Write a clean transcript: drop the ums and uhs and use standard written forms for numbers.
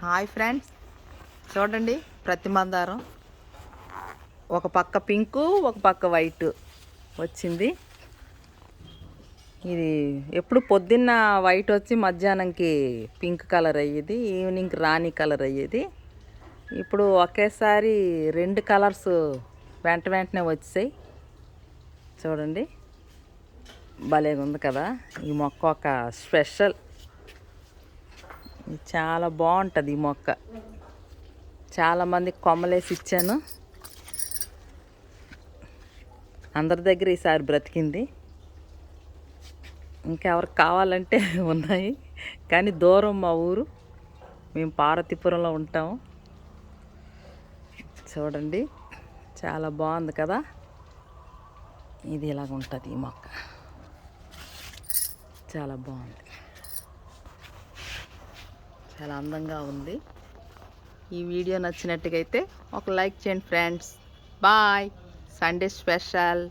Hi friends, చూడండి ప్రతి మందారం ఒక పక్క పింకు ఒక పక్క వైట్ వచ్చింది. ఇది ఎప్పుడు పొద్దున్న వైట్ వచ్చి మధ్యాహ్నంకి పింక్ కలర్ అయ్యేది, ఈవినింగ్కి రాణి కలర్ అయ్యేది. ఇప్పుడు ఒకేసారి రెండు కలర్స్ వెంటనే వచ్చాయి. చూడండి భలేగా ఉంది కదా. ఈ మొక్క ఒక స్పెషల్, చాలా బాగుంటుంది ఈ మొక్క. చాలామంది కొమ్మలేసి ఇచ్చాను, అందరి దగ్గర ఈసారి బ్రతికింది. ఇంకెవరికి కావాలంటే ఉన్నాయి, కానీ దూరం మా ఊరు. మేము పార్వతీపురంలో ఉంటాము. చూడండి చాలా బాగుంది కదా. ఇది ఇలాగ ఉంటుంది ఈ మొక్క, చాలా బాగుంది, చాలా అందంగా ఉంది. ఈ వీడియో నచ్చినట్టుగైతే ఒక లైక్ చేయండి ఫ్రెండ్స్. బాయ్. Sunday special.